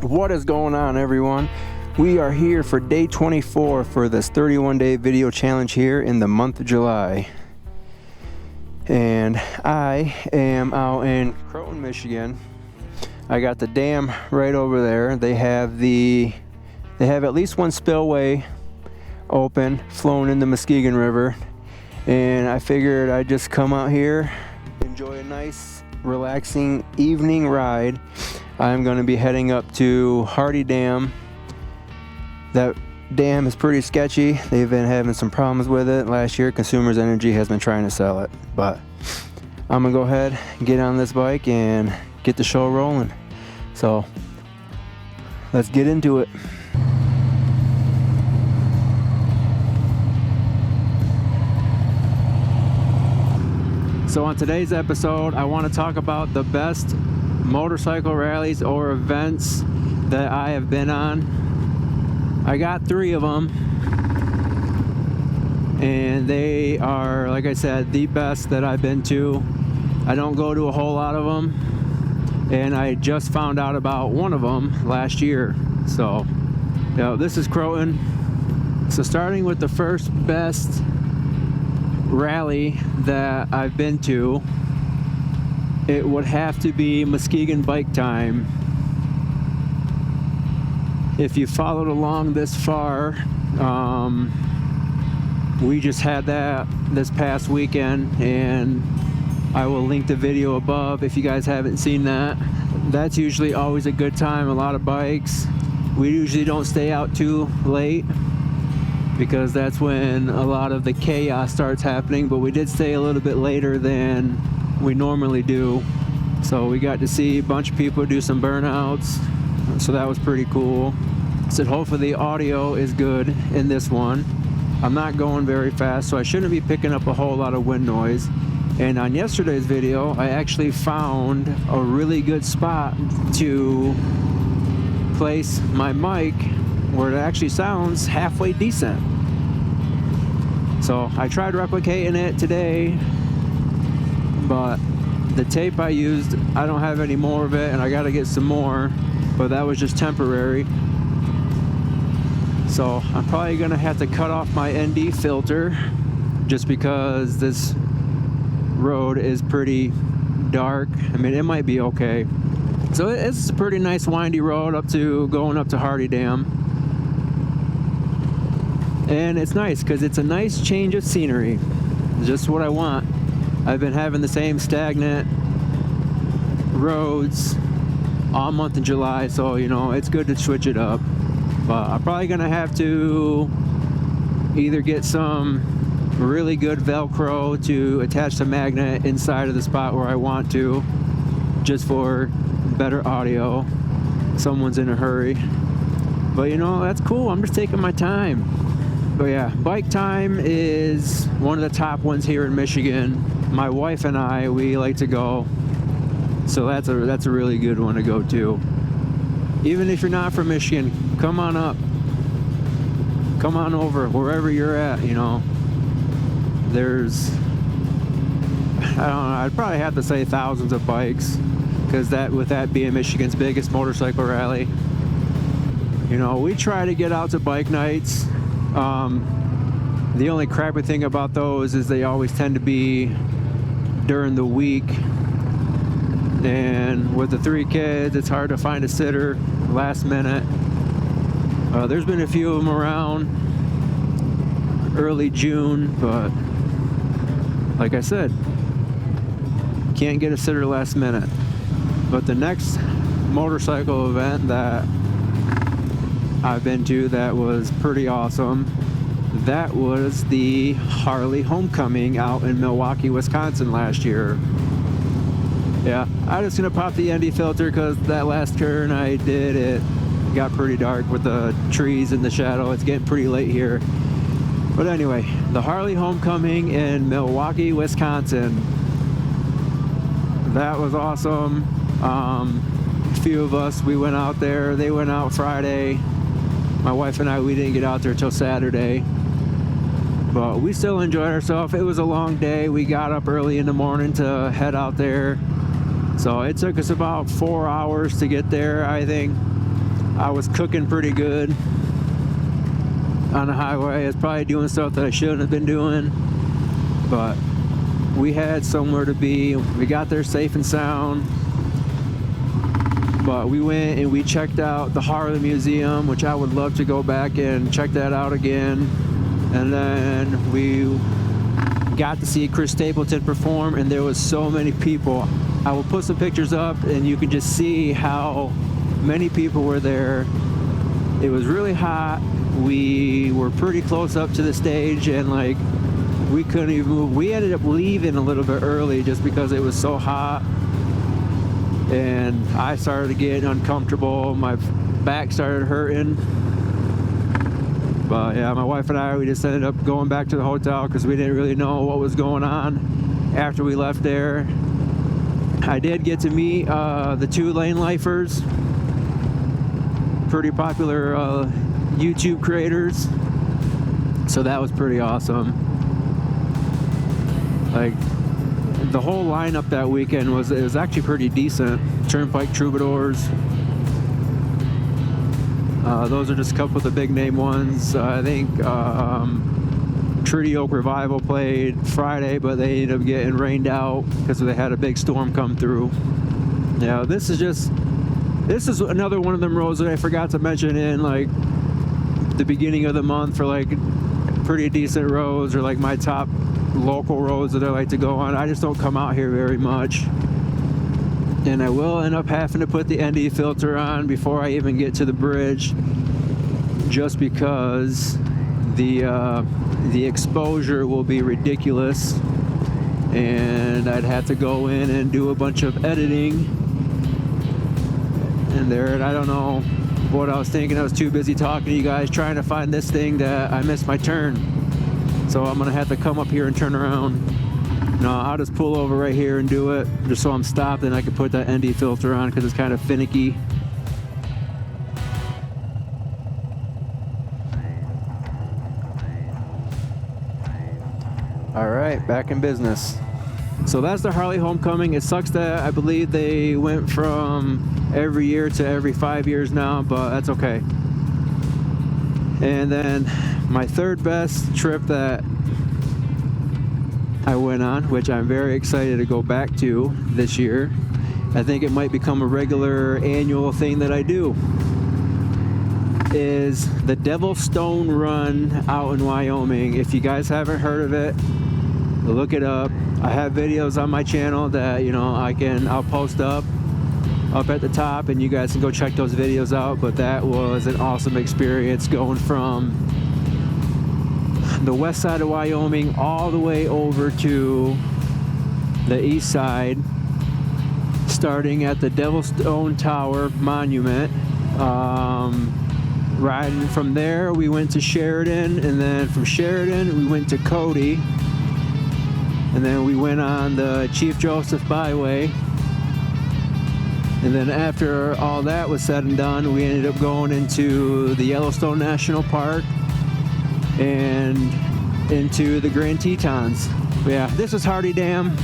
What is going on, everyone? We are here for day 24 for this 31-day video challenge here in the month of July. And I am out in Croton, Michigan. I got the dam right over there. They have at least one spillway open, flowing in the Muskegon River. And I figured I'd just come out here, enjoy a nice, relaxing evening ride. I'm going to be heading up to Harley Dam. That dam is pretty sketchy. They've been having some problems with it. Last year, Consumers Energy has been trying to sell it. But I'm going to go ahead and get on this bike and get the show rolling. So let's get into it. So on today's episode, I want to talk about the best motorcycle rallies or events that I have been on. I got 3 of them, and they are, like I said, the best that I've been to. I don't go to a whole lot of them, and I just found out about one of them last year. So, this is Croton. So starting with the first best rally that I've been to, it would have to be Muskegon Bike Time. If you followed along this far, we just had that this past weekend, and I will link the video above if you guys haven't seen that. That's usually always a good time, a lot of bikes. We usually don't stay out too late because that's when a lot of the chaos starts happening, but we did stay a little bit later than we normally do. So we got to see a bunch of people do some burnouts, so that was pretty cool. So hopefully the audio is good in this one. I'm not going very fast, so I shouldn't be picking up a whole lot of wind noise. And on yesterday's video, I actually found a really good spot to place my mic where it actually sounds halfway decent. So I tried replicating it today, but the tape I used, I don't have any more of it, and I gotta get some more, but that was just temporary. So I'm probably gonna have to cut off my ND filter just because this road is pretty dark. I mean, it might be okay. So it's a pretty nice windy road going up to Harley Dam. And it's nice because it's a nice change of scenery. Just what I want. I've been having the same stagnant roads all month in July, so it's good to switch it up. But I'm probably gonna have to either get some really good Velcro to attach the magnet inside of the spot where I want to, just for better audio. Someone's in a hurry. But that's cool. I'm just taking my time. But yeah, Bike Time is one of the top ones here in Michigan. My wife and I, we like to go. So that's a really good one to go to. Even if you're not from Michigan, come on up. Come on over, wherever you're at, There's, I don't know, I'd probably have to say thousands of bikes, because with that being Michigan's biggest motorcycle rally. We try to get out to bike nights. The only crappy thing about those is they always tend to be during the week, and with the 3 kids, it's hard to find a sitter last minute. There's been a few of them around early June, but like I said, can't get a sitter last minute. But the next motorcycle event that I've been to that was pretty awesome, that was the Harley Homecoming out in Milwaukee, Wisconsin last year. Yeah, I'm just gonna pop the ND filter because that last turn I did, it got pretty dark with the trees in the shadow. It's getting pretty late here. But anyway, the Harley Homecoming in Milwaukee, Wisconsin. That was awesome. A few of us, we went out there. They went out Friday. My wife and I, we didn't get out there till Saturday. But we still enjoyed ourselves. It was a long day. We got up early in the morning to head out there. So it took us about 4 hours to get there, I think. I was cooking pretty good on the highway. I was probably doing stuff that I shouldn't have been doing, but we had somewhere to be. We got there safe and sound, but we went and we checked out the Harley Museum, which I would love to go back and check that out again. And then we got to see Chris Stapleton perform, and there was so many people. I will put some pictures up and you can just see how many people were there. It was really hot. We were pretty close up to the stage, and like we couldn't even move. We ended up leaving a little bit early just because it was so hot, and I started to get uncomfortable. My back started hurting. But yeah, my wife and I, we just ended up going back to the hotel because we didn't really know what was going on after we left there. I did get to meet the 2 lane lifers, pretty popular YouTube creators, so that was pretty awesome. Like, the whole lineup that weekend was actually pretty decent. Turnpike Troubadours, those are just a couple of the big name ones. I think Treaty Oak Revival played Friday, but they ended up getting rained out because they had a big storm come through. Yeah, this is another one of them roads that I forgot to mention in like the beginning of the month for like pretty decent roads, or like my top local roads that I like to go on. I just don't come out here very much, and I will end up having to put the ND filter on before I even get to the bridge, just because the exposure will be ridiculous, and I'd have to go in and do a bunch of editing in there, and I don't know what I was thinking. I was too busy talking to you guys trying to find this thing that I missed my turn, so I'm gonna have to come up here and turn around. No, I'll just pull over right here and do it, just so I'm stopped and I can put that ND filter on because it's kind of finicky. All right, back in business. So that's the Harley Homecoming. It sucks that I believe they went from every year to every 5 years now, but that's okay. And then my third best trip that I went on, which I'm very excited to go back to this year. I think it might become a regular annual thing that I do, is the Devil Stone Run out in Wyoming. If you guys haven't heard of it, look it up. I have videos on my channel that, you know, I'll post up at the top, and you guys can go check those videos out. But that was an awesome experience, going from the west side of Wyoming all the way over to the east side, starting at the Devil Stone Tower Monument. Riding from there, we went to Sheridan, and then from Sheridan we went to Cody, and then we went on the Chief Joseph Byway. And then after all that was said and done, we ended up going into the Yellowstone National Park and into the Grand Tetons. But yeah, this is Hardy Dam.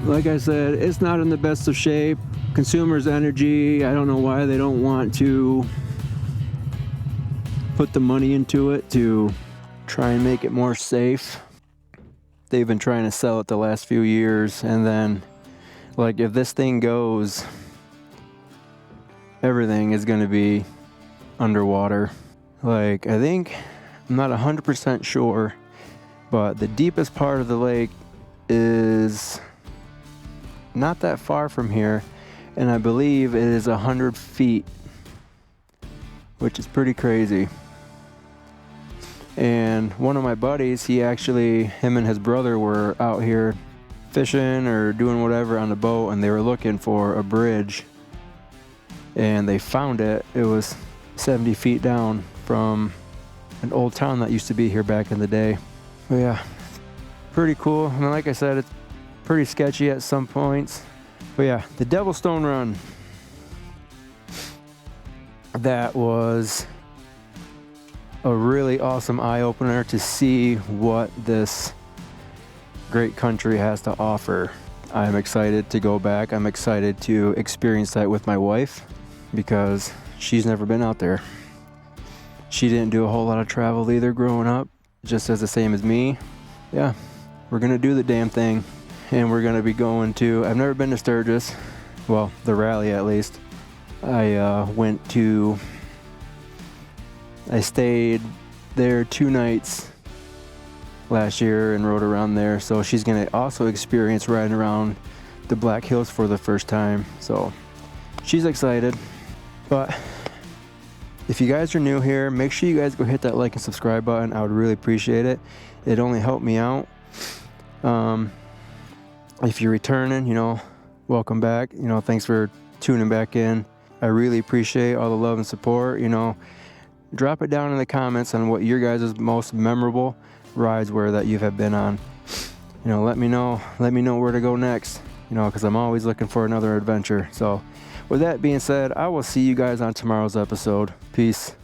Like I said, it's not in the best of shape. Consumers Energy, I don't know why they don't want to put the money into it to try and make it more safe. They've been trying to sell it the last few years, and then like if this thing goes, everything is going to be underwater. Like, I think, I'm not 100% sure, but the deepest part of the lake is not that far from here, and I believe it is 100 feet, which is pretty crazy. And one of my buddies, him and his brother were out here fishing or doing whatever on the boat, and they were looking for a bridge, and they found it. It was 70 feet down from an old town that used to be here back in the day. But yeah, pretty cool. I mean, like I said, it's pretty sketchy at some points. But yeah, the Devil Stone Run, that was a really awesome eye-opener to see what this great country has to offer. I'm excited to go back. I'm excited to experience that with my wife because she's never been out there. She didn't do a whole lot of travel either growing up, just as the same as me. Yeah, we're gonna do the damn thing, and we're gonna be going to, I've never been to Sturgis, well, the rally at least. I stayed there 2 nights last year and rode around there, so she's gonna also experience riding around the Black Hills for the first time, so she's excited. But if you guys are new here, make sure you guys go hit that like and subscribe button. I would really appreciate it. It only helped me out. If you're returning, welcome back. Thanks for tuning back in. I really appreciate all the love and support. Drop it down in the comments on what your guys' most memorable rides were that you have been on. Let me know where to go next, because I'm always looking for another adventure. So with that being said, I will see you guys on tomorrow's episode. Peace.